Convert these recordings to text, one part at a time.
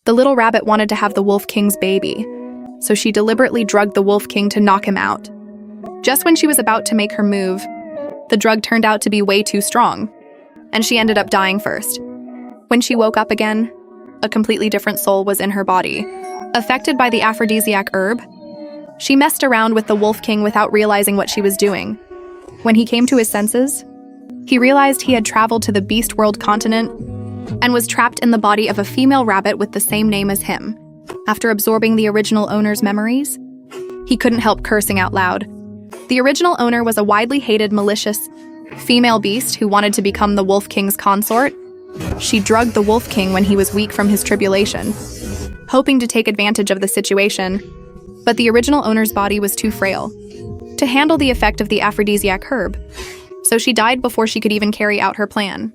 The little rabbit wanted to have the Wolf King's baby, so she deliberately drugged the Wolf King to knock him out. Just when she was about to make her move, the drug turned out to be way too strong, and she ended up dying first. When she woke up again, a completely different soul was in her body. Affected by the aphrodisiac herb, she messed around with the Wolf King without realizing what she was doing. When he came to his senses, he realized he had traveled to the Beast World continent and was trapped in the body of a female rabbit with the same name as him. After absorbing the original owner's memories, he couldn't help cursing out loud. The original owner was a widely hated, malicious female beast who wanted to become the Wolf King's consort. She drugged the Wolf King when he was weak from his tribulation, hoping to take advantage of the situation, but the original owner's body was too frail to handle the effect of the aphrodisiac herb, so she died before she could even carry out her plan.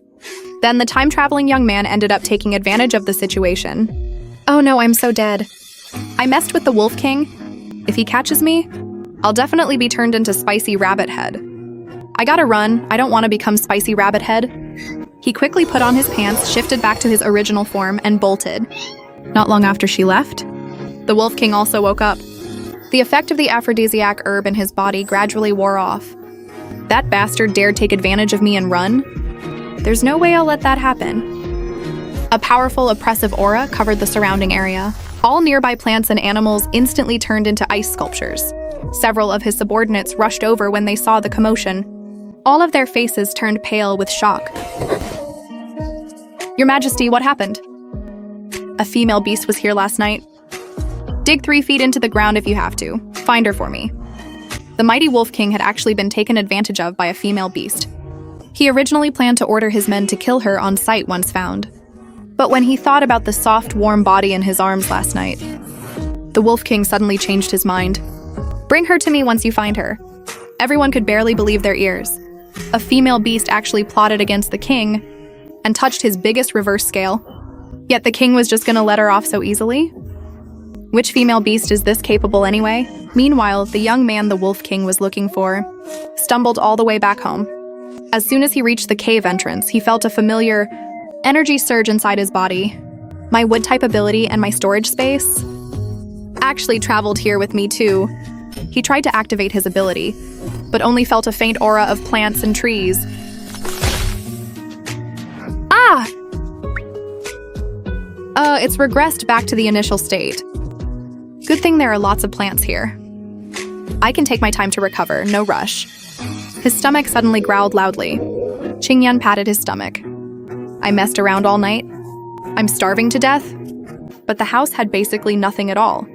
Then the time-traveling young man ended up taking advantage of the situation. Oh no, I'm so dead. I messed with the Wolf King. If he catches me, I'll definitely be turned into Spicy Rabbit Head. I gotta run, I don't want to become Spicy Rabbit Head. He quickly put on his pants, shifted back to his original form, and bolted. Not long after she left, the Wolf King also woke up. The effect of the aphrodisiac herb in his body gradually wore off. That bastard dared take advantage of me and run? There's no way I'll let that happen. A powerful, oppressive aura covered the surrounding area. All nearby plants and animals instantly turned into ice sculptures. Several of his subordinates rushed over when they saw the commotion. All of their faces turned pale with shock. Your Majesty, what happened? A female beast was here last night. Dig 3 feet into the ground if you have to. Find her for me. The mighty Wolf King had actually been taken advantage of by a female beast. He originally planned to order his men to kill her on sight once found. But when he thought about the soft, warm body in his arms last night, the Wolf King suddenly changed his mind. Bring her to me once you find her. Everyone could barely believe their ears. A female beast actually plotted against the king and touched his biggest reverse scale. Yet the king was just gonna let her off so easily? Which female beast is this capable anyway? Meanwhile, the young man the Wolf King was looking for stumbled all the way back home. As soon as he reached the cave entrance, he felt a familiar energy surge inside his body. My wood-type ability and my storage space actually traveled here with me too. He tried to activate his ability, but only felt a faint aura of plants and trees. Ah! It's regressed back to the initial state. Good thing there are lots of plants here. I can take my time to recover, no rush. His stomach suddenly growled loudly. Qingyan patted his stomach. I messed around all night. I'm starving to death. But the house had basically nothing at all.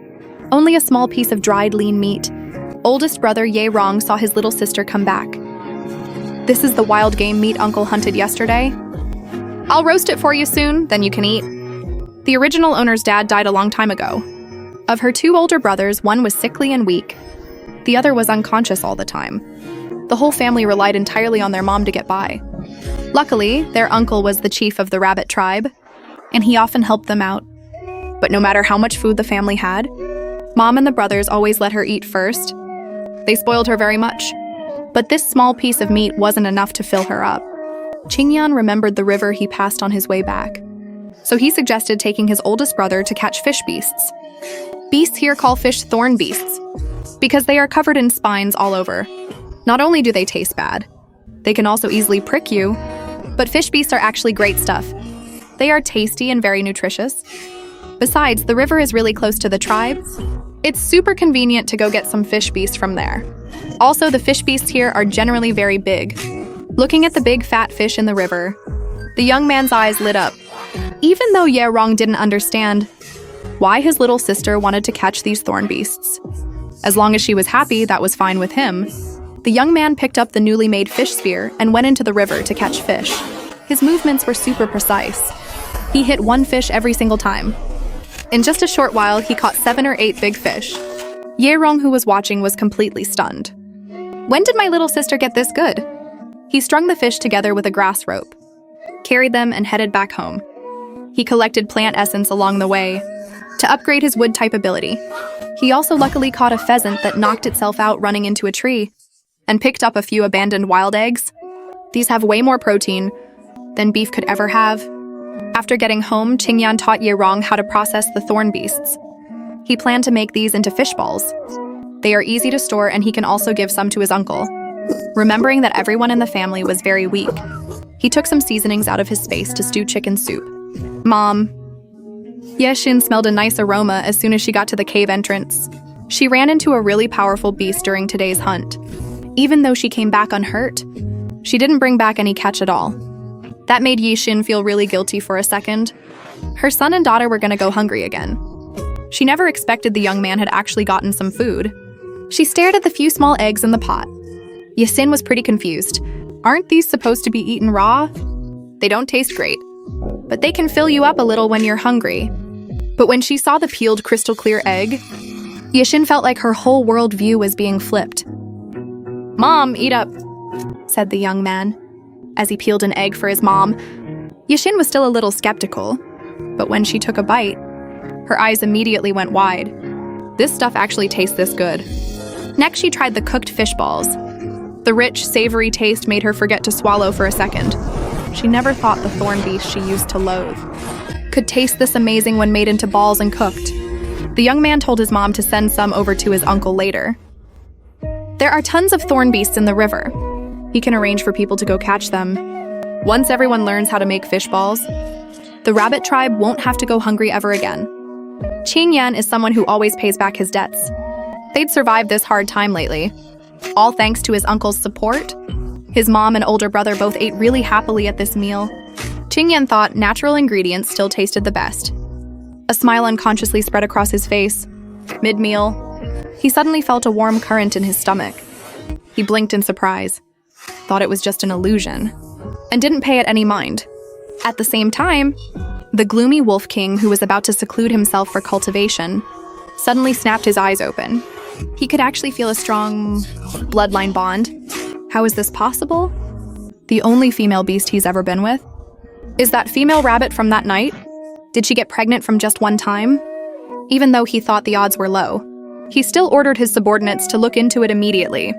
Only a small piece of dried lean meat. Oldest brother Ye Rong saw his little sister come back. This is the wild game meat Uncle hunted yesterday. I'll roast it for you soon, then you can eat. The original owner's dad died a long time ago. Of her 2 older brothers, one was sickly and weak. The other was unconscious all the time. The whole family relied entirely on their mom to get by. Luckily, their uncle was the chief of the rabbit tribe, and he often helped them out. But no matter how much food the family had, Mom and the brothers always let her eat first. They spoiled her very much. But this small piece of meat wasn't enough to fill her up. Qingyan remembered the river he passed on his way back. So he suggested taking his oldest brother to catch fish beasts. Beasts here call fish thorn beasts, because they are covered in spines all over. Not only do they taste bad, they can also easily prick you, but fish beasts are actually great stuff. They are tasty and very nutritious. Besides, the river is really close to the tribe. It's super convenient to go get some fish beasts from there. Also, the fish beasts here are generally very big. Looking at the big fat fish in the river, the young man's eyes lit up. Even though Ye Rong didn't understand why his little sister wanted to catch these thorn beasts. As long as she was happy, that was fine with him. The young man picked up the newly made fish spear and went into the river to catch fish. His movements were super precise. He hit one fish every single time. In just a short while, he caught 7 or 8 big fish. Ye Rong, who was watching, was completely stunned. When did my little sister get this good? He strung the fish together with a grass rope, carried them, and headed back home. He collected plant essence along the way to upgrade his wood-type ability. He also luckily caught a pheasant that knocked itself out running into a tree and picked up a few abandoned wild eggs. These have way more protein than beef could ever have. After getting home, Qingyan taught Yerong how to process the thorn beasts. He planned to make these into fish balls. They are easy to store, and he can also give some to his uncle. Remembering that everyone in the family was very weak, he took some seasonings out of his space to stew chicken soup. Mom. Yexin smelled a nice aroma as soon as she got to the cave entrance. She ran into a really powerful beast during today's hunt. Even though she came back unhurt, she didn't bring back any catch at all. That made Yexin feel really guilty for a second. Her son and daughter were gonna go hungry again. She never expected the young man had actually gotten some food. She stared at the few small eggs in the pot. Yexin was pretty confused. Aren't these supposed to be eaten raw? They don't taste great, but they can fill you up a little when you're hungry. But when she saw the peeled crystal-clear egg, Yexin felt like her whole world view was being flipped. "Mom, eat up," said the young man. As he peeled an egg for his mom, Yexin was still a little skeptical, but when she took a bite, her eyes immediately went wide. This stuff actually tastes this good. Next, she tried the cooked fish balls. The rich, savory taste made her forget to swallow for a second. She never thought the thorn beast she used to loathe could taste this amazing when made into balls and cooked. The young man told his mom to send some over to his uncle later. There are tons of thorn beasts in the river. He can arrange for people to go catch them. Once everyone learns how to make fish balls, the rabbit tribe won't have to go hungry ever again. Qingyan is someone who always pays back his debts. They'd survived this hard time lately, all thanks to his uncle's support. His mom and older brother both ate really happily at this meal. Qingyan thought natural ingredients still tasted the best. A smile unconsciously spread across his face. Mid-meal, he suddenly felt a warm current in his stomach. He blinked in surprise, thought it was just an illusion, and didn't pay it any mind. At the same time, the gloomy Wolf King, who was about to seclude himself for cultivation, suddenly snapped his eyes open. He could actually feel a strong bloodline bond. How is this possible? The only female beast he's ever been with? Is that female rabbit from that night? Did she get pregnant from just one time? Even though he thought the odds were low, he still ordered his subordinates to look into it immediately.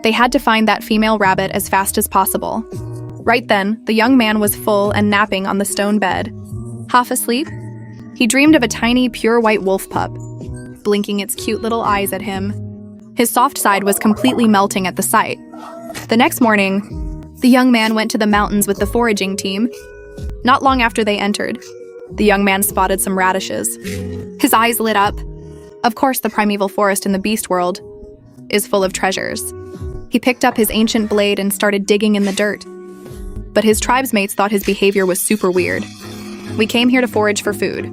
They had to find that female rabbit as fast as possible. Right then, the young man was full and napping on the stone bed. Half asleep, he dreamed of a tiny, pure white wolf pup, blinking its cute little eyes at him. His soft side was completely melting at the sight. The next morning, the young man went to the mountains with the foraging team. Not long after they entered, the young man spotted some radishes. His eyes lit up. Of course, the primeval forest in the beast world is full of treasures. He picked up his ancient blade and started digging in the dirt. But his tribesmates thought his behavior was super weird. "We came here to forage for food.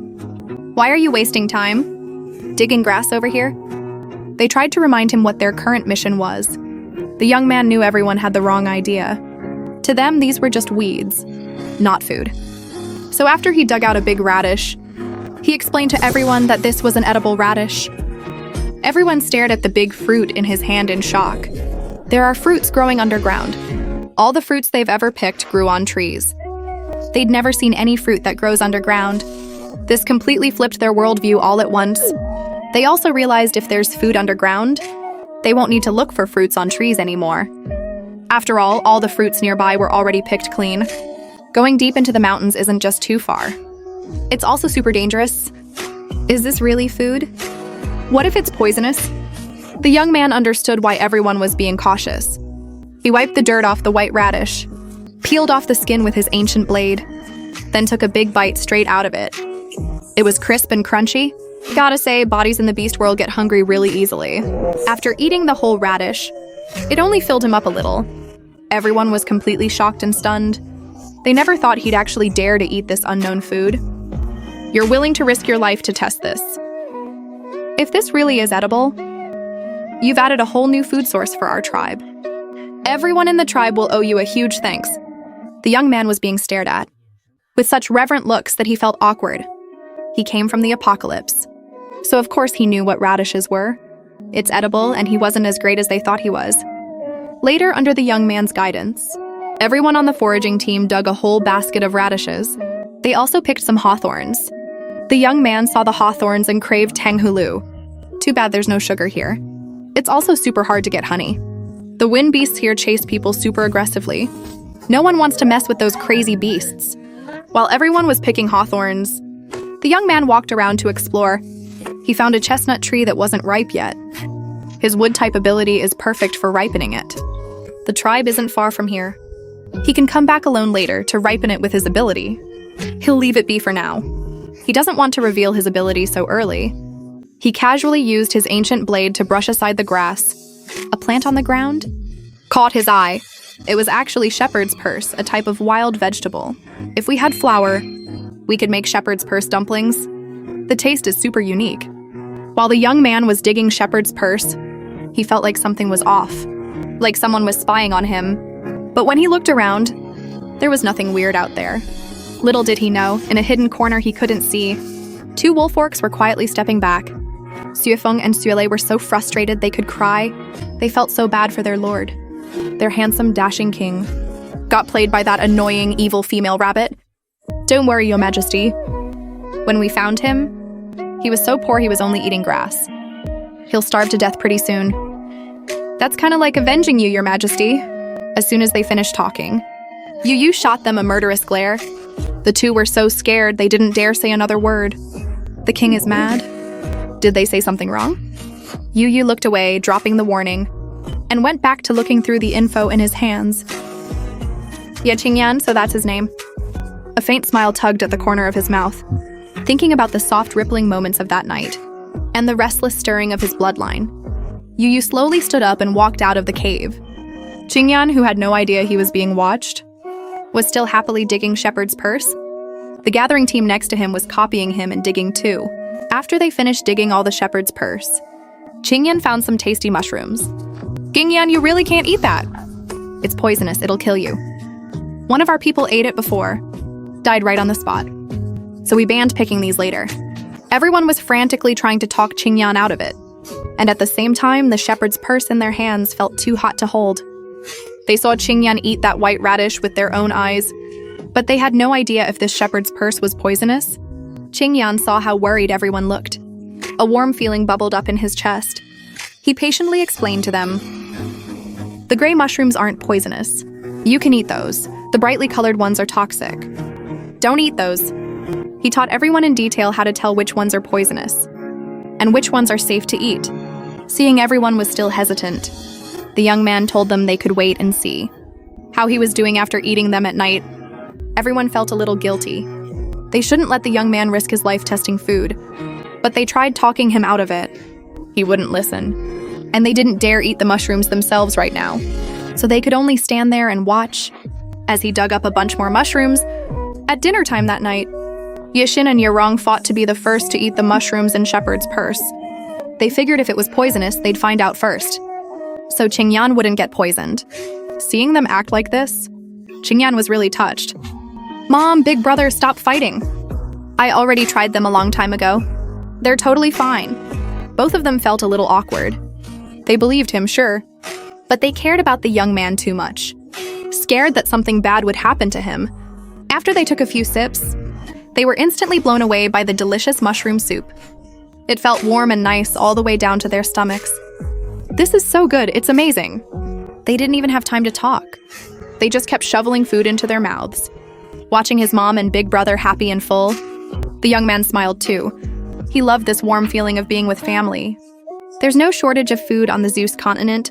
Why are you wasting time? Digging grass over here?" They tried to remind him what their current mission was. The young man knew everyone had the wrong idea. To them, these were just weeds, not food. So after he dug out a big radish, he explained to everyone that this was an edible radish. Everyone stared at the big fruit in his hand in shock. There are fruits growing underground. All the fruits they've ever picked grew on trees. They'd never seen any fruit that grows underground. This completely flipped their worldview all at once. They also realized if there's food underground, they won't need to look for fruits on trees anymore. After all the fruits nearby were already picked clean. Going deep into the mountains isn't just too far. It's also super dangerous. Is this really food? What if it's poisonous? The young man understood why everyone was being cautious. He wiped the dirt off the white radish, peeled off the skin with his ancient blade, then took a big bite straight out of it. It was crisp and crunchy. Gotta say, bodies in the beast world get hungry really easily. After eating the whole radish, it only filled him up a little. Everyone was completely shocked and stunned. They never thought he'd actually dare to eat this unknown food. You're willing to risk your life to test this. If this really is edible, you've added a whole new food source for our tribe. Everyone in the tribe will owe you a huge thanks. The young man was being stared at, with such reverent looks that he felt awkward. He came from the apocalypse, so of course he knew what radishes were. It's edible, and he wasn't as great as they thought he was. Later, under the young man's guidance, everyone on the foraging team dug a whole basket of radishes. They also picked some hawthorns. The young man saw the hawthorns and craved tanghulu. Too bad there's no sugar here. It's also super hard to get honey. The wind beasts here chase people super aggressively. No one wants to mess with those crazy beasts. While everyone was picking hawthorns, the young man walked around to explore. He found a chestnut tree that wasn't ripe yet. His wood-type ability is perfect for ripening it. The tribe isn't far from here. He can come back alone later to ripen it with his ability. He'll leave it be for now. He doesn't want to reveal his ability so early. He casually used his ancient blade to brush aside the grass. A plant on the ground caught his eye. It was actually shepherd's purse, a type of wild vegetable. If we had flour, we could make shepherd's purse dumplings. The taste is super unique. While the young man was digging shepherd's purse, he felt like something was off, like someone was spying on him. But when he looked around, there was nothing weird out there. Little did he know, in a hidden corner he couldn't see, 2 wolf orcs were quietly stepping back. Xuefeng and Xuele were so frustrated they could cry. They felt so bad for their lord. Their handsome, dashing king got played by that annoying, evil female rabbit. Don't worry, Your Majesty. When we found him, he was so poor he was only eating grass. He'll starve to death pretty soon. That's kind of like avenging you, Your Majesty. As soon as they finished talking, Yu shot them a murderous glare. The 2 were so scared they didn't dare say another word. The king is mad. Did they say something wrong? Yu looked away, dropping the warning, and went back to looking through the info in his hands. Yeah, Qingyan, so that's his name. A faint smile tugged at the corner of his mouth, thinking about the soft rippling moments of that night, and the restless stirring of his bloodline. Yu slowly stood up and walked out of the cave. Qingyan, who had no idea he was being watched, was still happily digging shepherd's purse. The gathering team next to him was copying him and digging too. After they finished digging all the shepherd's purse, Qingyan found some tasty mushrooms. Qingyan, you really can't eat that. It's poisonous, it'll kill you. One of our people ate it before, died right on the spot. So we banned picking these later. Everyone was frantically trying to talk Qingyan out of it. And at the same time, the shepherd's purse in their hands felt too hot to hold. They saw Qingyan eat that white radish with their own eyes, but they had no idea if this shepherd's purse was poisonous. Qingyan saw how worried everyone looked. A warm feeling bubbled up in his chest. He patiently explained to them, "The gray mushrooms aren't poisonous. You can eat those. The brightly colored ones are toxic. Don't eat those." He taught everyone in detail how to tell which ones are poisonous and which ones are safe to eat. Seeing everyone was still hesitant, the young man told them they could wait and see how he was doing after eating them at night. Everyone felt a little guilty. They shouldn't let the young man risk his life testing food, but they tried talking him out of it. He wouldn't listen, and they didn't dare eat the mushrooms themselves right now, so they could only stand there and watch as he dug up a bunch more mushrooms. At dinner time that night, Yishin and Yerong fought to be the first to eat the mushrooms in shepherd's purse. They figured if it was poisonous, they'd find out first, so Qingyan wouldn't get poisoned. Seeing them act like this, Qingyan was really touched. "Mom, big brother, stop fighting. I already tried them a long time ago. They're totally fine." Both of them felt a little awkward. They believed him, sure, but they cared about the young man too much, scared that something bad would happen to him. After they took a few sips, they were instantly blown away by the delicious mushroom soup. It felt warm and nice all the way down to their stomachs. "This is so good, it's amazing." They didn't even have time to talk. They just kept shoveling food into their mouths. Watching his mom and big brother happy and full, the young man smiled too. He loved this warm feeling of being with family. There's no shortage of food on the Zeus continent.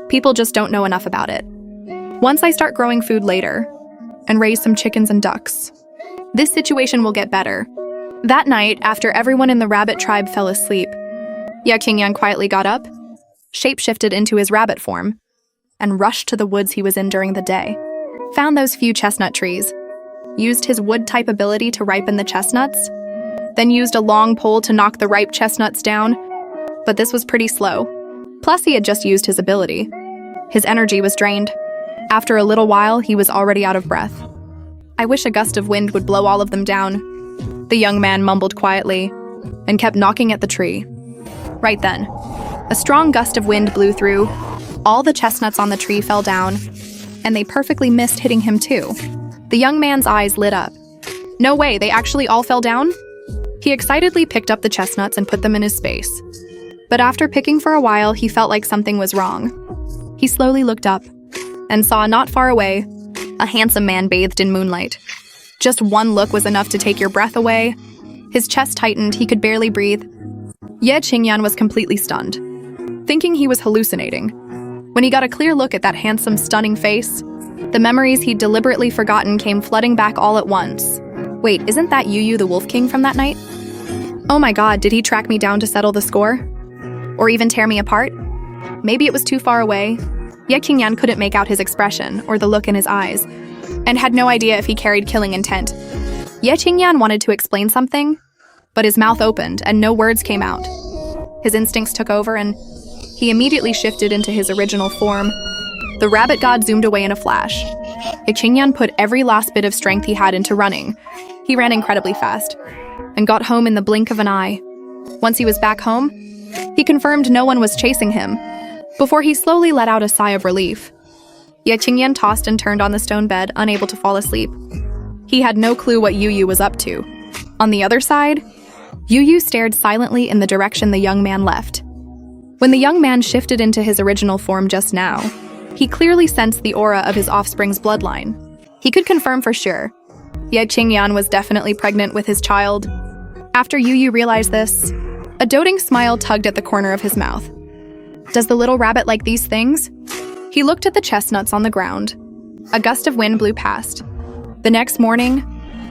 People just don't know enough about it. Once I start growing food later, and raise some chickens and ducks, this situation will get better. That night, after everyone in the rabbit tribe fell asleep, Qingyan quietly got up, shapeshifted into his rabbit form, and rushed to the woods he was in during the day. Found those few chestnut trees, used his wood-type ability to ripen the chestnuts, then used a long pole to knock the ripe chestnuts down, but this was pretty slow. Plus, he had just used his ability. His energy was drained. After a little while, he was already out of breath. "I wish a gust of wind would blow all of them down," the young man mumbled quietly, and kept knocking at the tree. Right then, a strong gust of wind blew through. All the chestnuts on the tree fell down, and they perfectly missed hitting him too. The young man's eyes lit up. "No way, they actually all fell down?" He excitedly picked up the chestnuts and put them in his space. But after picking for a while, he felt like something was wrong. He slowly looked up and saw not far away a handsome man bathed in moonlight. Just one look was enough to take your breath away. His chest tightened, he could barely breathe. Ye Qingyan was completely stunned, thinking he was hallucinating. When he got a clear look at that handsome, stunning face, the memories he'd deliberately forgotten came flooding back all at once. Wait, isn't that Yu the Wolf King from that night? Oh my god, did he track me down to settle the score? Or even tear me apart? Maybe it was too far away. Ye Qingyan couldn't make out his expression or the look in his eyes, and had no idea if he carried killing intent. Ye Qingyan wanted to explain something, but his mouth opened and no words came out. His instincts took over and he immediately shifted into his original form. The rabbit god zoomed away in a flash. Ye Qingyan put every last bit of strength he had into running. He ran incredibly fast and got home in the blink of an eye. Once he was back home, he confirmed no one was chasing him, before he slowly let out a sigh of relief. Ye Qingyan tossed and turned on the stone bed, unable to fall asleep. He had no clue what Yu was up to. On the other side, Yu stared silently in the direction the young man left. When the young man shifted into his original form just now, he clearly sensed the aura of his offspring's bloodline. He could confirm for sure. Ye Qingyan was definitely pregnant with his child. After Yu realized this, a doting smile tugged at the corner of his mouth. Does the little rabbit like these things? He looked at the chestnuts on the ground. A gust of wind blew past. The next morning,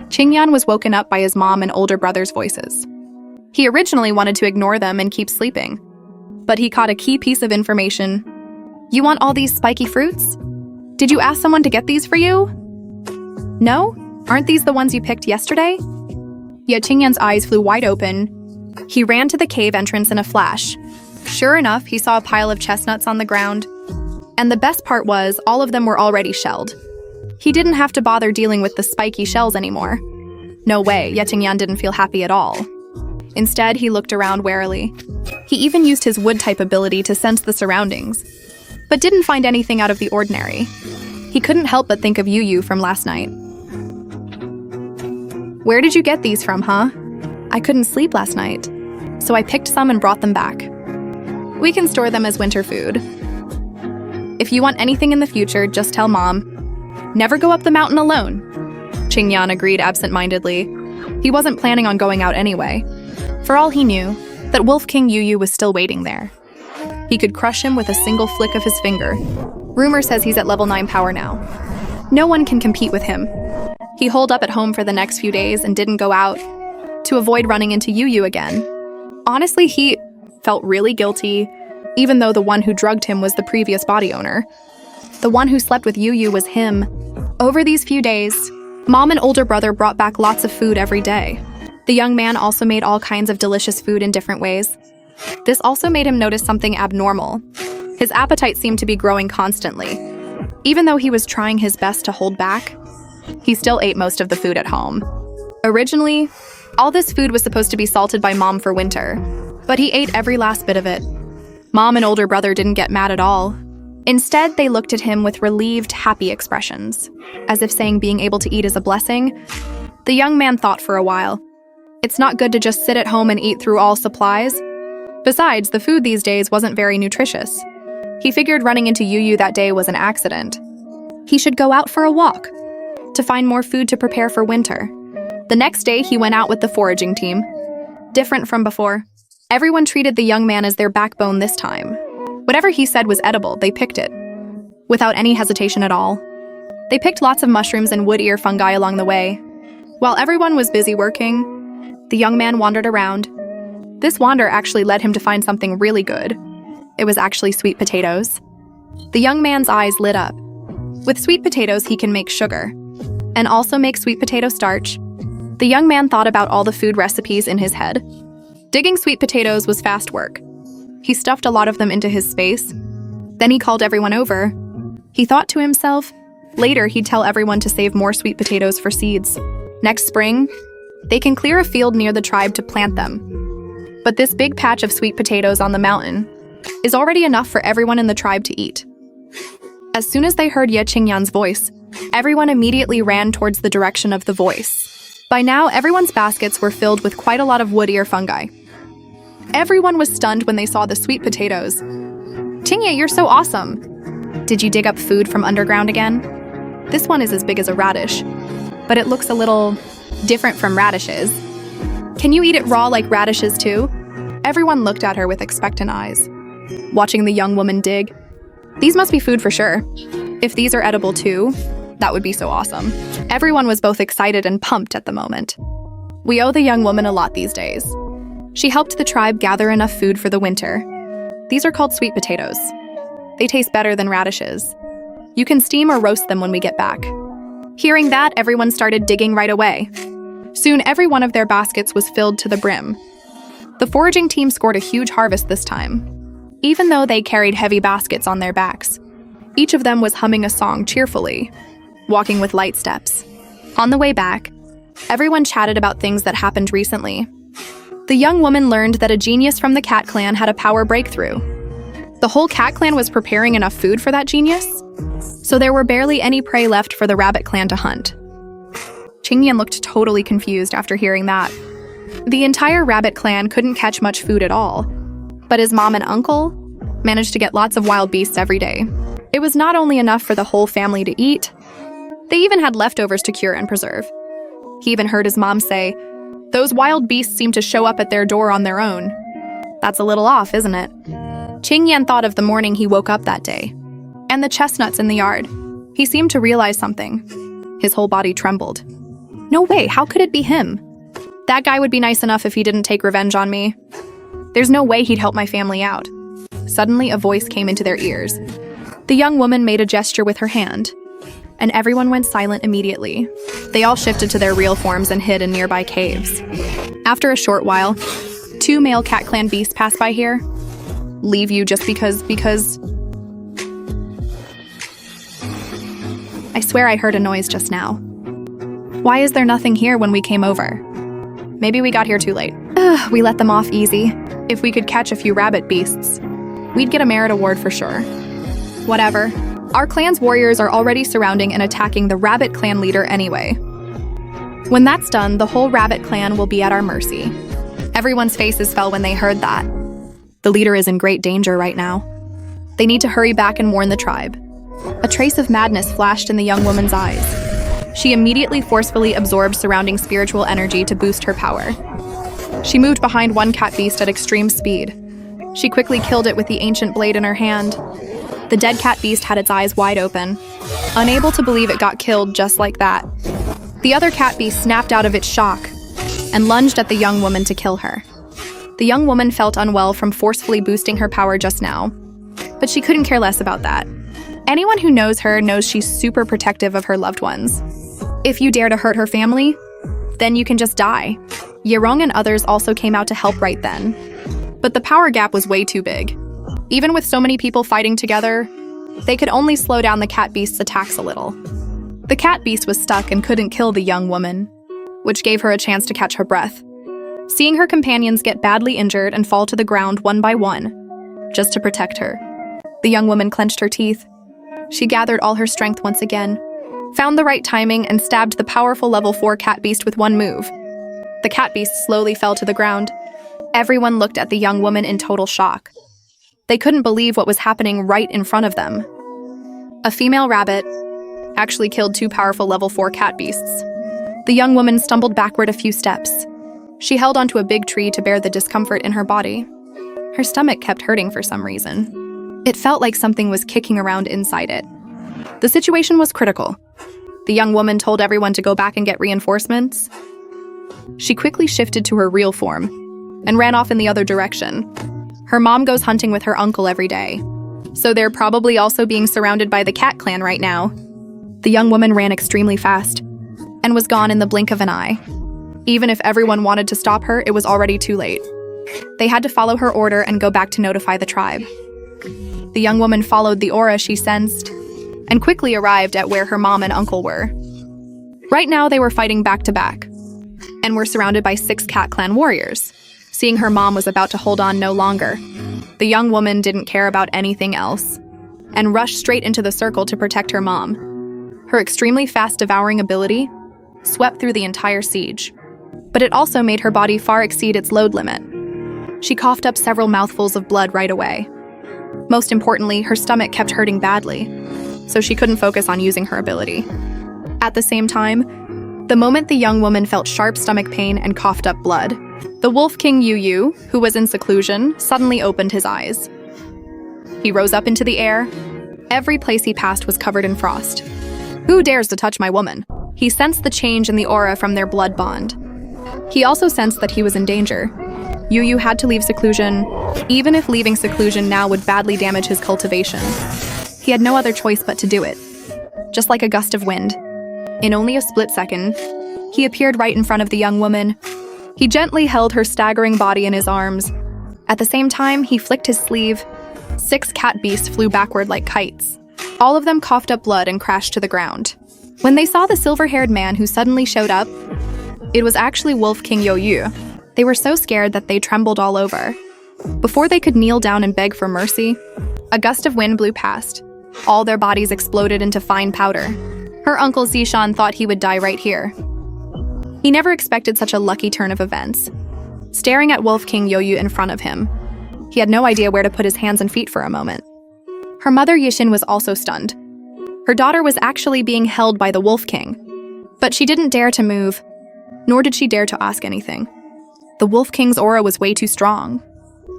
Qingyan was woken up by his mom and older brother's voices. He originally wanted to ignore them and keep sleeping, but he caught a key piece of information. You want all these spiky fruits? Did you ask someone to get these for you? No? Aren't these the ones you picked yesterday? Ye Qingyan's eyes flew wide open. He ran to the cave entrance in a flash. Sure enough, he saw a pile of chestnuts on the ground. And the best part was, all of them were already shelled. He didn't have to bother dealing with the spiky shells anymore. No way, Ye Qingyan didn't feel happy at all. Instead, he looked around warily. He even used his wood-type ability to sense the surroundings, but didn't find anything out of the ordinary. He couldn't help but think of Yu from last night. Where did you get these from, huh? I couldn't sleep last night, so I picked some and brought them back. We can store them as winter food. If you want anything in the future, just tell Mom. Never go up the mountain alone. Qingyan agreed absent-mindedly. He wasn't planning on going out anyway. For all he knew, that Wolf King Yu was still waiting there. He could crush him with a single flick of his finger. Rumor says he's at level 9 power now. No one can compete with him. He holed up at home for the next few days and didn't go out, to avoid running into Yu again. Honestly, he felt really guilty, even though the one who drugged him was the previous body owner. The one who slept with Yu was him. Over these few days, Mom and older brother brought back lots of food every day. The young man also made all kinds of delicious food in different ways. This also made him notice something abnormal. His appetite seemed to be growing constantly. Even though he was trying his best to hold back, he still ate most of the food at home. Originally, all this food was supposed to be salted by Mom for winter, but he ate every last bit of it. Mom and older brother didn't get mad at all. Instead, they looked at him with relieved, happy expressions, as if saying being able to eat is a blessing. The young man thought for a while. It's not good to just sit at home and eat through all supplies. Besides, the food these days wasn't very nutritious. He figured running into Yu that day was an accident. He should go out for a walk, to find more food to prepare for winter. The next day, he went out with the foraging team. Different from before. Everyone treated the young man as their backbone this time. Whatever he said was edible, they picked it, without any hesitation at all. They picked lots of mushrooms and wood ear fungi along the way. While everyone was busy working, the young man wandered around. This wander actually led him to find something really good. It was actually sweet potatoes. The young man's eyes lit up. With sweet potatoes, he can make sugar, and also make sweet potato starch. The young man thought about all the food recipes in his head. Digging sweet potatoes was fast work. He stuffed a lot of them into his space. Then he called everyone over. He thought to himself, later he'd tell everyone to save more sweet potatoes for seeds. Next spring, they can clear a field near the tribe to plant them. But this big patch of sweet potatoes on the mountain is already enough for everyone in the tribe to eat. As soon as they heard Ye Qingyan's voice, everyone immediately ran towards the direction of the voice. By now, everyone's baskets were filled with quite a lot of wood ear fungi. Everyone was stunned when they saw the sweet potatoes. Qingye, you're so awesome! Did you dig up food from underground again? This one is as big as a radish. but it looks a little different from radishes. Can you eat it raw like radishes too? Everyone looked at her with expectant eyes, watching the young woman dig. These must be food for sure. If these are edible too, that would be so awesome. Everyone was both excited and pumped at the moment. We owe the young woman a lot these days. She helped the tribe gather enough food for the winter. These are called sweet potatoes. They taste better than radishes. You can steam or roast them when we get back. Hearing that, everyone started digging right away. Soon, every one of their baskets was filled to the brim. The foraging team scored a huge harvest this time. Even though they carried heavy baskets on their backs, each of them was humming a song cheerfully, walking with light steps. On the way back, everyone chatted about things that happened recently. The young woman learned that a genius from the cat clan had a power breakthrough. The whole cat clan was preparing enough food for that genius, so there were barely any prey left for the rabbit clan to hunt. Qingyan looked totally confused after hearing that. The entire rabbit clan couldn't catch much food at all, but his mom and uncle managed to get lots of wild beasts every day. It was not only enough for the whole family to eat, they even had leftovers to cure and preserve. He even heard his mom say, "Those wild beasts seem to show up at their door on their own." That's a little off, isn't it? Qingyan thought of the morning he woke up that day, and the chestnuts in the yard. He seemed to realize something. His whole body trembled. No way, how could it be him? That guy would be nice enough if he didn't take revenge on me. There's no way he'd help my family out. Suddenly, a voice came into their ears. The young woman made a gesture with her hand, and everyone went silent immediately. They all shifted to their real forms and hid in nearby caves. After a short while, 2 male cat clan beasts passed by here. Leave you just because... I swear I heard a noise just now. Why is there nothing here when we came over? Maybe we got here too late. We let them off easy. If we could catch a few rabbit beasts, we'd get a merit award for sure. Whatever. Our clan's warriors are already surrounding and attacking the rabbit clan leader anyway. When that's done, the whole rabbit clan will be at our mercy. Everyone's faces fell when they heard that. The leader is in great danger right now. They need to hurry back and warn the tribe. A trace of madness flashed in the young woman's eyes. She immediately forcefully absorbed surrounding spiritual energy to boost her power. She moved behind one cat beast at extreme speed. She quickly killed it with the ancient blade in her hand. The dead cat beast had its eyes wide open, unable to believe it got killed just like that. The other cat beast snapped out of its shock and lunged at the young woman to kill her. The young woman felt unwell from forcefully boosting her power just now, but she couldn't care less about that. Anyone who knows her knows she's super protective of her loved ones. If you dare to hurt her family, then you can just die. Yerong and others also came out to help right then. But the power gap was way too big. Even with so many people fighting together, they could only slow down the cat beast's attacks a little. The cat beast was stuck and couldn't kill the young woman, which gave her a chance to catch her breath. Seeing her companions get badly injured and fall to the ground one by one, just to protect her, the young woman clenched her teeth. She gathered all her strength once again, found the right timing, and stabbed the powerful level 4 cat beast with one move. The cat beast slowly fell to the ground. Everyone looked at the young woman in total shock. They couldn't believe what was happening right in front of them. A female rabbit actually killed 2 powerful level 4 cat beasts. The young woman stumbled backward a few steps. She held onto a big tree to bear the discomfort in her body. Her stomach kept hurting for some reason. It felt like something was kicking around inside it. The situation was critical. The young woman told everyone to go back and get reinforcements. She quickly shifted to her real form and ran off in the other direction. Her mom goes hunting with her uncle every day, so they're probably also being surrounded by the cat clan right now. The young woman ran extremely fast and was gone in the blink of an eye. Even if everyone wanted to stop her, it was already too late. They had to follow her order and go back to notify the tribe. The young woman followed the aura she sensed and quickly arrived at where her mom and uncle were. Right now, they were fighting back to back and were surrounded by 6 cat clan warriors. Seeing her mom was about to hold on no longer, the young woman didn't care about anything else and rushed straight into the circle to protect her mom. Her extremely fast devouring ability swept through the entire siege, but it also made her body far exceed its load limit. She coughed up several mouthfuls of blood right away. Most importantly, her stomach kept hurting badly, so she couldn't focus on using her ability. At the same time, The moment the young woman felt sharp stomach pain and coughed up blood, the Wolf King Yu, who was in seclusion, suddenly opened his eyes. He rose up into the air. Every place he passed was covered in frost. Who dares to touch my woman? He sensed the change in the aura from their blood bond. He also sensed that he was in danger. Yu had to leave seclusion, even if leaving seclusion now would badly damage his cultivation. He had no other choice but to do it. Just like a gust of wind. In only a split second, he appeared right in front of the young woman. He gently held her staggering body in his arms. At the same time, he flicked his sleeve. 6 cat beasts flew backward like kites. All of them coughed up blood and crashed to the ground. When they saw the silver-haired man who suddenly showed up, it was actually Wolf King Yu. They were so scared that they trembled all over. Before they could kneel down and beg for mercy, a gust of wind blew past. All their bodies exploded into fine powder. Her uncle Zishan thought he would die right here. He never expected such a lucky turn of events. Staring at Wolf King Yu in front of him, he had no idea where to put his hands and feet for a moment. Her mother Yishin was also stunned. Her daughter was actually being held by the Wolf King, but she didn't dare to move, nor did she dare to ask anything. The Wolf King's aura was way too strong.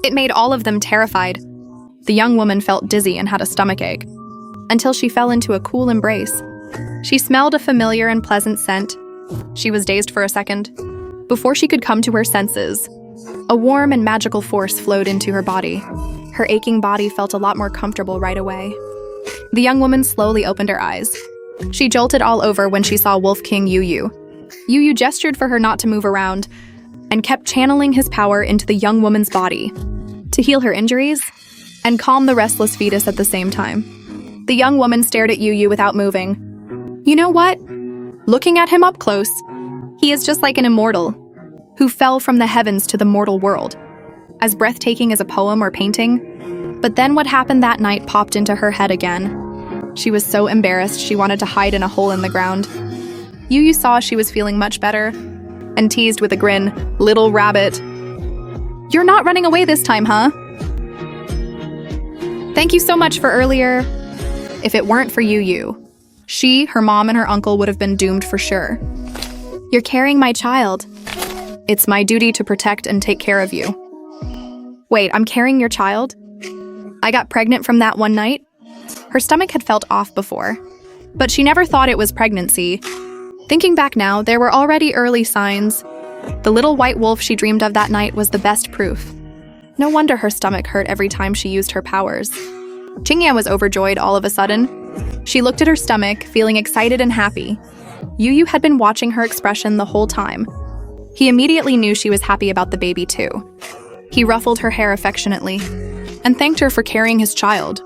It made all of them terrified. The young woman felt dizzy and had a stomachache, until she fell into a cool embrace. She smelled a familiar and pleasant scent. She was dazed for a second. Before she could come to her senses, a warm and magical force flowed into her body. Her aching body felt a lot more comfortable right away. The young woman slowly opened her eyes. She jolted all over when she saw Wolf King Yu. Yu gestured for her not to move around and kept channeling his power into the young woman's body to heal her injuries and calm the restless fetus at the same time. The young woman stared at Yu without moving. You know what? Looking at him up close, he is just like an immortal who fell from the heavens to the mortal world, as breathtaking as a poem or painting. But then what happened that night popped into her head again. She was so embarrassed she wanted to hide in a hole in the ground. Yu saw she was feeling much better and teased with a grin, "Little rabbit. You're not running away this time, huh? Thank you so much for earlier. If it weren't for Yu, she, her mom, and her uncle would have been doomed for sure. You're carrying my child. It's my duty to protect and take care of you." Wait, I'm carrying your child? I got pregnant from that one night? Her stomach had felt off before, but she never thought it was pregnancy. Thinking back now, there were already early signs. The little white wolf she dreamed of that night was the best proof. No wonder her stomach hurt every time she used her powers. Qingyan was overjoyed all of a sudden. She looked at her stomach, feeling excited and happy. Yu had been watching her expression the whole time. He immediately knew she was happy about the baby too. He ruffled her hair affectionately and thanked her for carrying his child.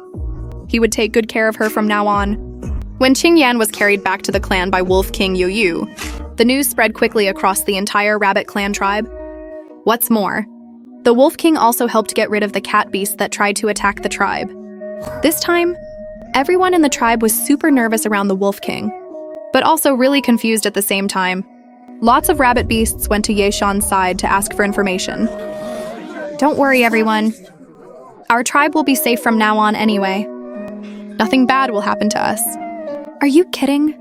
He would take good care of her from now on. When Qingyan was carried back to the clan by Wolf King Yu, the news spread quickly across the entire rabbit clan tribe. What's more, the Wolf King also helped get rid of the cat beast that tried to attack the tribe. This time, everyone in the tribe was super nervous around the Wolf King, but also really confused at the same time. Lots of rabbit beasts went to Yeshan's side to ask for information. Don't worry, everyone. Our tribe will be safe from now on anyway. Nothing bad will happen to us. Are you kidding?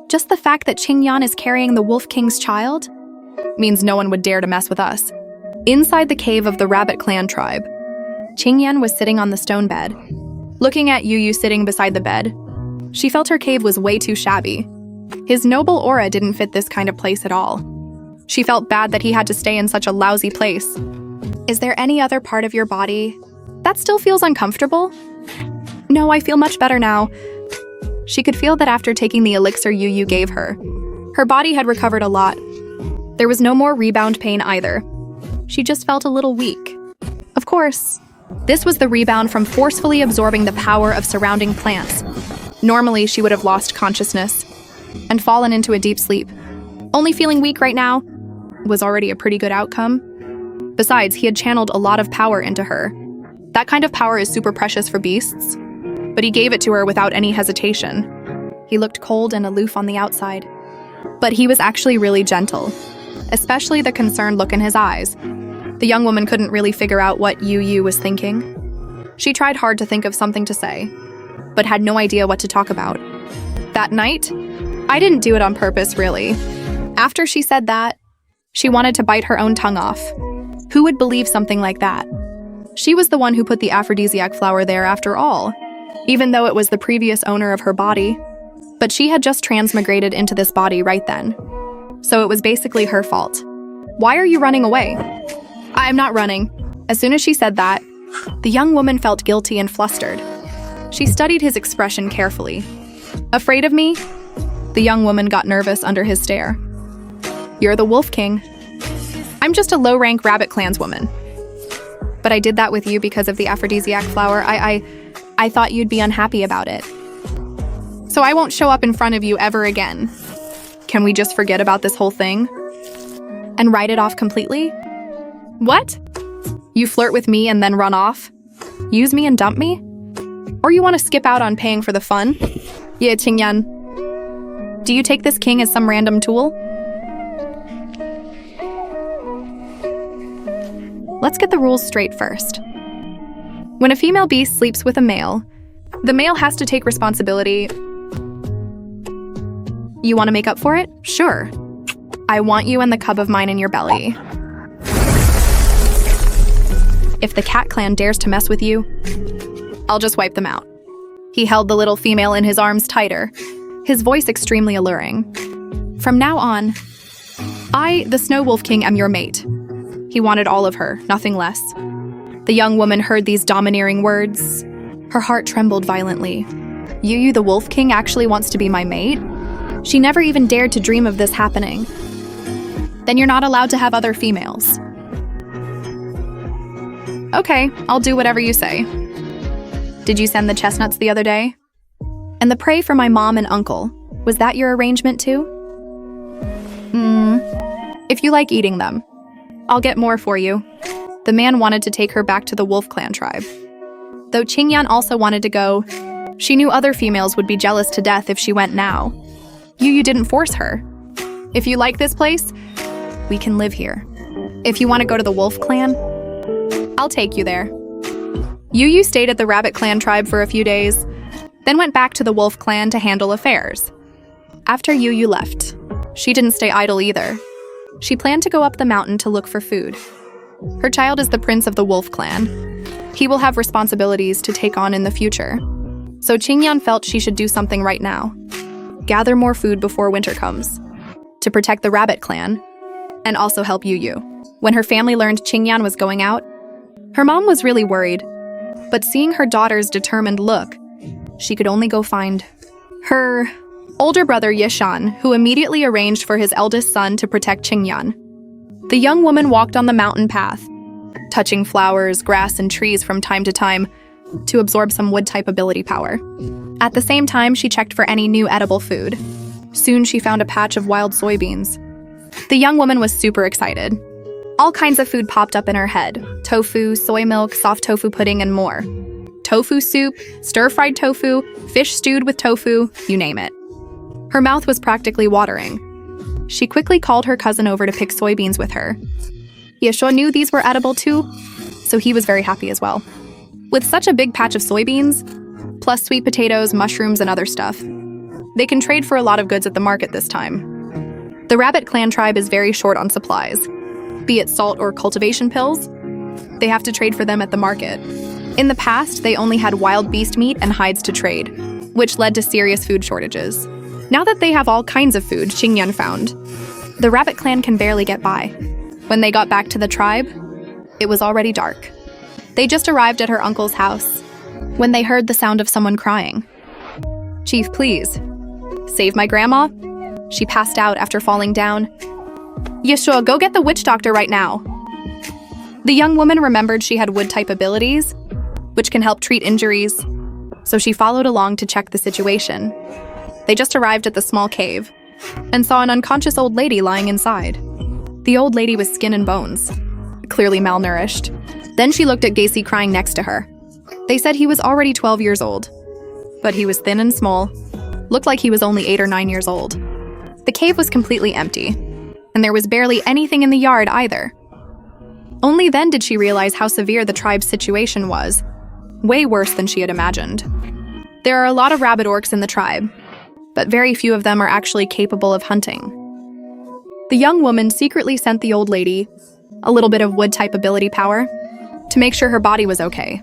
Just the fact that Qingyan is carrying the Wolf King's child means no one would dare to mess with us. Inside the cave of the rabbit clan tribe, Qingyan was sitting on the stone bed. Looking at Yu sitting beside the bed, she felt her cave was way too shabby. His noble aura didn't fit this kind of place at all. She felt bad that he had to stay in such a lousy place. Is there any other part of your body that still feels uncomfortable? No, I feel much better now. She could feel that after taking the elixir Yu gave her, her body had recovered a lot. There was no more rebound pain either. She just felt a little weak. Of course, this was the rebound from forcefully absorbing the power of surrounding plants. Normally, she would have lost consciousness and fallen into a deep sleep. Only feeling weak right now was already a pretty good outcome. Besides, he had channeled a lot of power into her. That kind of power is super precious for beasts, but he gave it to her without any hesitation. He looked cold and aloof on the outside, but he was actually really gentle, especially the concerned look in his eyes. The young woman couldn't really figure out what Yu was thinking. She tried hard to think of something to say, but had no idea what to talk about. That night, I didn't do it on purpose, really. After she said that, she wanted to bite her own tongue off. Who would believe something like that? She was the one who put the aphrodisiac flower there after all, even though it was the previous owner of her body. But she had just transmigrated into this body right then. So it was basically her fault. Why are you running away? I'm not running. As soon as she said that, the young woman felt guilty and flustered. She studied his expression carefully. Afraid of me? The young woman got nervous under his stare. You're the Wolf King. I'm just a low-rank rabbit clanswoman. But I did that with you because of the aphrodisiac flower. I thought you'd be unhappy about it. So I won't show up in front of you ever again. Can we just forget about this whole thing? And write it off completely? What? You flirt with me and then run off? Use me and dump me? Or you want to skip out on paying for the fun? Yeah, Qingyan. Do you take this king as some random tool? Let's get the rules straight first. When a female beast sleeps with a male, the male has to take responsibility. You want to make up for it? Sure. I want you and the cub of mine in your belly. If the cat clan dares to mess with you, I'll just wipe them out. He held the little female in his arms tighter, his voice extremely alluring. From now on, I, the Snow Wolf King, am your mate. He wanted all of her, nothing less. The young woman heard these domineering words. Her heart trembled violently. Yu the Wolf King actually wants to be my mate? She never even dared to dream of this happening. Then you're not allowed to have other females. Okay, I'll do whatever you say. Did you send the chestnuts the other day? And the prey for my mom and uncle, was that your arrangement too? If you like eating them, I'll get more for you. The man wanted to take her back to the Wolf Clan tribe. Though Qingyan also wanted to go, she knew other females would be jealous to death if she went now. Yu didn't force her. If you like this place, we can live here. If you want to go to the Wolf Clan, I'll take you there. Yu stayed at the Rabbit Clan tribe for a few days, then went back to the Wolf Clan to handle affairs. After Yu left, she didn't stay idle either. She planned to go up the mountain to look for food. Her child is the prince of the Wolf Clan. He will have responsibilities to take on in the future. So Qingyan felt she should do something right now. Gather more food before winter comes, to protect the Rabbit Clan, and also help Yu. When her family learned Qingyan was going out, her mom was really worried. But seeing her daughter's determined look, she could only go find her older brother Yishan, who immediately arranged for his eldest son to protect Qingyan. The young woman walked on the mountain path, touching flowers, grass, and trees from time to time to absorb some wood-type ability power. At the same time, she checked for any new edible food. Soon she found a patch of wild soybeans. The young woman was super excited. All kinds of food popped up in her head: tofu, soy milk, soft tofu pudding, and more. Tofu soup, stir-fried tofu, fish stewed with tofu, you name it. Her mouth was practically watering. She quickly called her cousin over to pick soybeans with her. Yesho knew these were edible too, so he was very happy as well. With such a big patch of soybeans, plus sweet potatoes, mushrooms, and other stuff, they can trade for a lot of goods at the market this time. The Rabbit Clan tribe is very short on supplies, be it salt or cultivation pills. They have to trade for them at the market. In the past, they only had wild beast meat and hides to trade, which led to serious food shortages. Now that they have all kinds of food, Qingyan found, the Rabbit Clan can barely get by. When they got back to the tribe, it was already dark. They just arrived at her uncle's house when they heard the sound of someone crying. Chief, please, save my grandma. She passed out after falling down. Yeshua, go get the witch doctor right now. The young woman remembered she had wood-type abilities, which can help treat injuries, so she followed along to check the situation. They just arrived at the small cave and saw an unconscious old lady lying inside. The old lady was skin and bones, clearly malnourished. Then she looked at Gacy crying next to her. They said he was already 12 years old, but he was thin and small, looked like he was only 8 or 9 years old. The cave was completely empty, and there was barely anything in the yard either. Only then did she realize how severe the tribe's situation was, way worse than she had imagined. There are a lot of rabbit orcs in the tribe, but very few of them are actually capable of hunting. The young woman secretly sent the old lady a little bit of wood-type ability power to make sure her body was okay.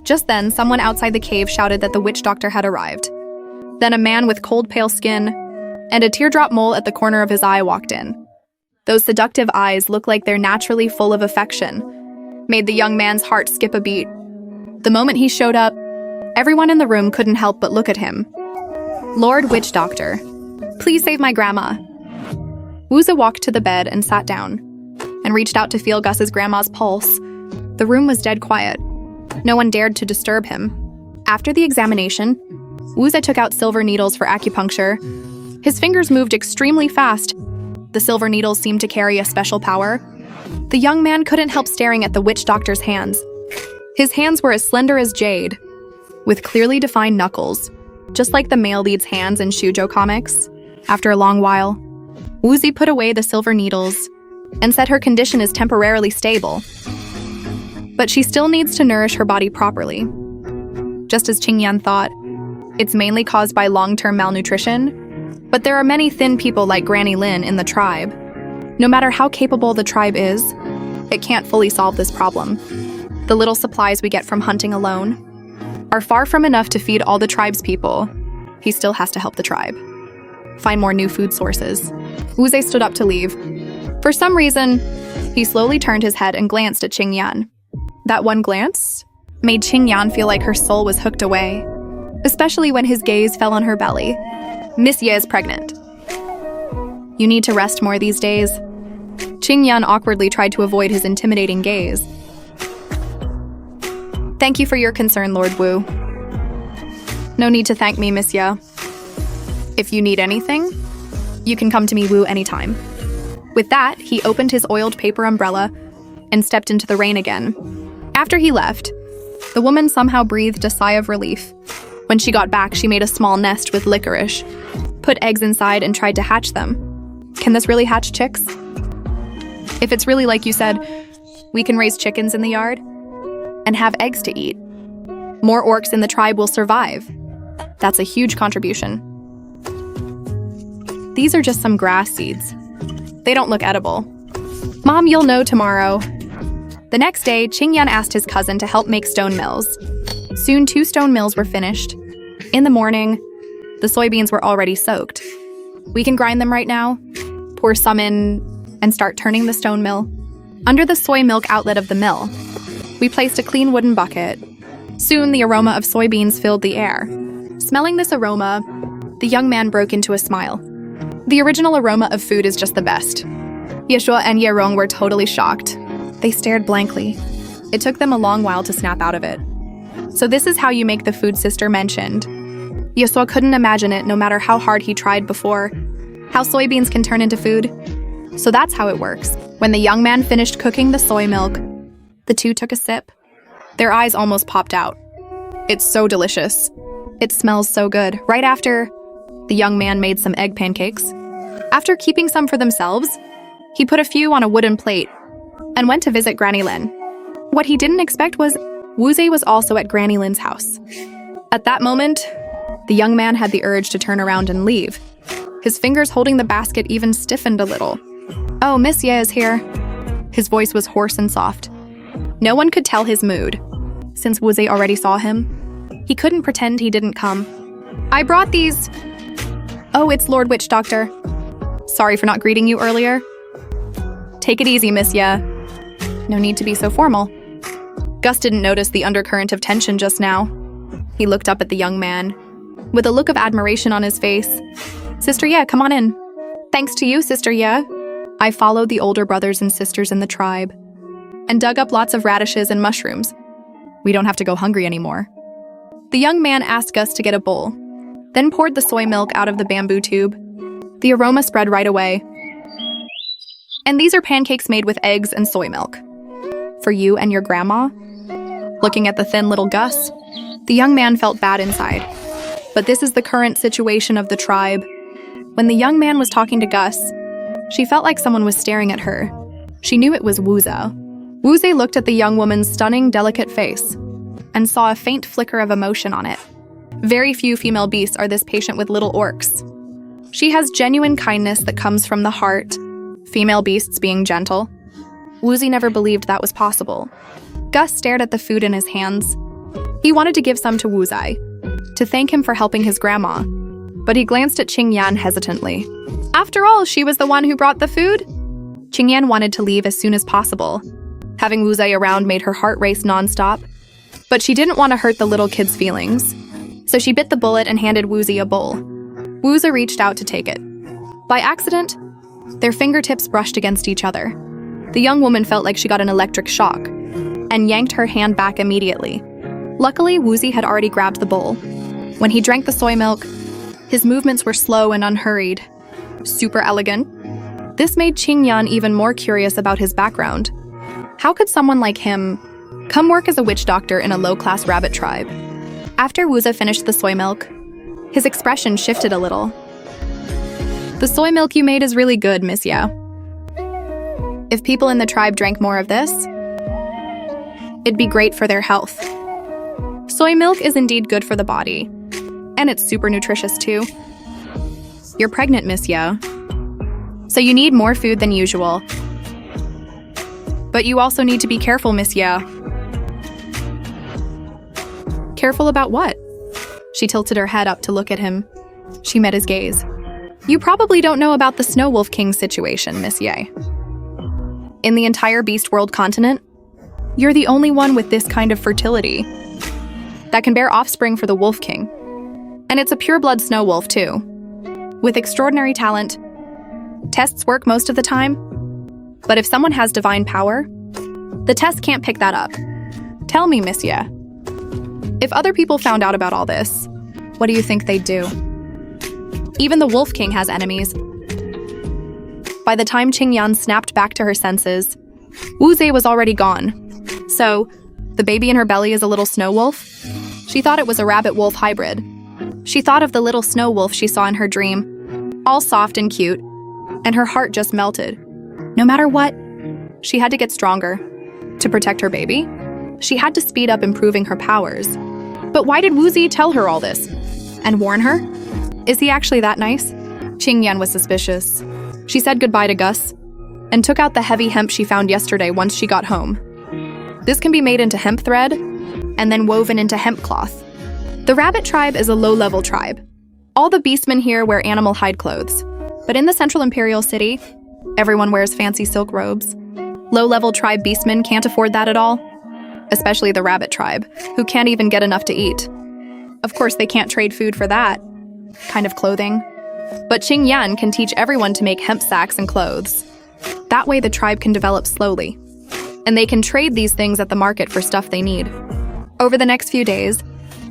Just then, someone outside the cave shouted that the witch doctor had arrived. Then a man with cold, pale skin and a teardrop mole at the corner of his eye walked in. Those seductive eyes look like they're naturally full of affection, made the young man's heart skip a beat. The moment he showed up, everyone in the room couldn't help but look at him. Lord Witch Doctor, please save my grandma. Wuza walked to the bed and sat down, and reached out to feel Gus's grandma's pulse. The room was dead quiet. No one dared to disturb him. After the examination, Wuza took out silver needles for acupuncture. His fingers moved extremely fast. The silver needles seemed to carry a special power. The young man couldn't help staring at the witch doctor's hands. His hands were as slender as jade, with clearly defined knuckles, just like the male lead's hands in shoujo comics. After a long while, Wuzi put away the silver needles and said her condition is temporarily stable, but she still needs to nourish her body properly. Just as Qingyan thought, it's mainly caused by long-term malnutrition, but there are many thin people like Granny Lin in the tribe. No matter how capable the tribe is, it can't fully solve this problem. The little supplies we get from hunting alone are far from enough to feed all the tribe's people. He still has to help the tribe find more new food sources. Wuze stood up to leave. For some reason, he slowly turned his head and glanced at Qingyan. That one glance made Qingyan feel like her soul was hooked away, especially when his gaze fell on her belly. Miss Ye is pregnant. You need to rest more these days. Qingyan awkwardly tried to avoid his intimidating gaze. Thank you for your concern, Lord Wu. No need to thank me, Miss Ye. If you need anything, you can come to me, Wu, anytime. With that, he opened his oiled paper umbrella and stepped into the rain again. After he left, the woman somehow breathed a sigh of relief. When she got back, she made a small nest with licorice, put eggs inside, and tried to hatch them. Can this really hatch chicks? If it's really like you said, we can raise chickens in the yard and have eggs to eat. More orcs in the tribe will survive. That's a huge contribution. These are just some grass seeds. They don't look edible. Mom, you'll know tomorrow. The next day, Qingyan asked his cousin to help make stone mills. Soon 2 stone mills were finished. In the morning, the soybeans were already soaked. We can grind them right now, pour some in, and start turning the stone mill. Under the soy milk outlet of the mill, we placed a clean wooden bucket. Soon the aroma of soybeans filled the air. Smelling this aroma, the young man broke into a smile. The original aroma of food is just the best. Yeshua and Yerong were totally shocked. They stared blankly. It took them a long while to snap out of it. So this is how you make the food sister mentioned. Yeshua couldn't imagine it no matter how hard he tried before. How soybeans can turn into food. So that's how it works. When the young man finished cooking the soy milk, the two took a sip. Their eyes almost popped out. It's so delicious. It smells so good. Right after, the young man made some egg pancakes. After keeping some for themselves, he put a few on a wooden plate and went to visit Granny Lin. What he didn't expect was Wuze was also at Granny Lin's house. At that moment, the young man had the urge to turn around and leave. His fingers holding the basket even stiffened a little. Oh, Miss Ye is here. His voice was hoarse and soft. No one could tell his mood. Since Wuze already saw him, he couldn't pretend he didn't come. I brought these. Oh, it's Lord Witch Doctor. Sorry for not greeting you earlier. Take it easy, Miss Ye. No need to be so formal. Gus didn't notice the undercurrent of tension just now. He looked up at the young man, with a look of admiration on his face. Sister Ye, come on in. Thanks to you, Sister Ye, I followed the older brothers and sisters in the tribe and dug up lots of radishes and mushrooms. We don't have to go hungry anymore. The young man asked Gus to get a bowl, then poured the soy milk out of the bamboo tube. The aroma spread right away. And these are pancakes made with eggs and soy milk. For you and your grandma? Looking at the thin little Gus, the young man felt bad inside. But this is the current situation of the tribe. When the young man was talking to Gus, she felt like someone was staring at her. She knew it was Wuze. Wuze looked at the young woman's stunning, delicate face and saw a faint flicker of emotion on it. Very few female beasts are this patient with little orcs. She has genuine kindness that comes from the heart Female beasts being gentle. Woozy never believed that was possible. Gus stared at the food in his hands. He wanted to give some to Wuzai, to thank him for helping his grandma, but he glanced at Qingyan hesitantly. After all, she was the one who brought the food. Qingyan wanted to leave as soon as possible. Having Wuzai around made her heart race nonstop, but she didn't want to hurt the little kid's feelings. So she bit the bullet and handed Woozy a bowl. Wooza reached out to take it. By accident, their fingertips brushed against each other. The young woman felt like she got an electric shock and yanked her hand back immediately. Luckily, Woozy had already grabbed the bowl. When he drank the soy milk, his movements were slow and unhurried. Super elegant. This made Qingyan even more curious about his background. How could someone like him come work as a witch doctor in a low-class rabbit tribe? After Wooza finished the soy milk, his expression shifted a little. The soy milk you made is really good, Miss Yao. If people in the tribe drank more of this, it'd be great for their health. Soy milk is indeed good for the body, and it's super nutritious too. You're pregnant, Miss Yao, so you need more food than usual. But you also need to be careful, Miss Yao. Careful about what? She tilted her head up to look at him. She met his gaze. You probably don't know about the Snow Wolf King situation, Miss Ye. In the entire Beast World continent, you're the only one with this kind of fertility that can bear offspring for the Wolf King. And it's a pure-blood snow wolf, too. With extraordinary talent, tests work most of the time, but if someone has divine power, the test can't pick that up. Tell me, Miss Ye, if other people found out about all this, what do you think they'd do? Even the Wolf King has enemies. By the time Qingyan snapped back to her senses, Wuzai was already gone. So, the baby in her belly is a little snow wolf? She thought it was a rabbit-wolf hybrid. She thought of the little snow wolf she saw in her dream, all soft and cute, and her heart just melted. No matter what, she had to get stronger. To protect her baby, she had to speed up improving her powers. But why did Wuzai tell her all this? And warn her? Is he actually that nice? Qingyan was suspicious. She said goodbye to Gus and took out the heavy hemp she found yesterday once she got home. This can be made into hemp thread and then woven into hemp cloth. The rabbit tribe is a low-level tribe. All the beastmen here wear animal hide clothes. But in the Central Imperial City, everyone wears fancy silk robes. Low-level tribe beastmen can't afford that at all. Especially the rabbit tribe, who can't even get enough to eat. Of course, they can't trade food for that kind of clothing. But Qingyan can teach everyone to make hemp sacks and clothes. That way the tribe can develop slowly. And they can trade these things at the market for stuff they need. Over the next few days,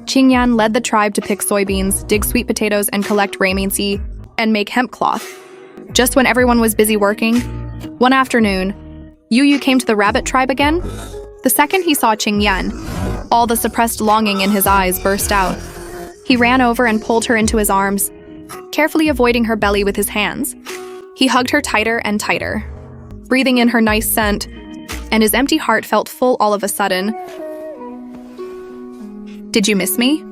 Qingyan led the tribe to pick soybeans, dig sweet potatoes, and collect ramensi, and make hemp cloth. Just when everyone was busy working, one afternoon, Yu came to the rabbit tribe again. The second he saw Qingyan, all the suppressed longing in his eyes burst out. He ran over and pulled her into his arms, carefully avoiding her belly with his hands. He hugged her tighter and tighter, breathing in her nice scent, and his empty heart felt full all of a sudden. Did you miss me?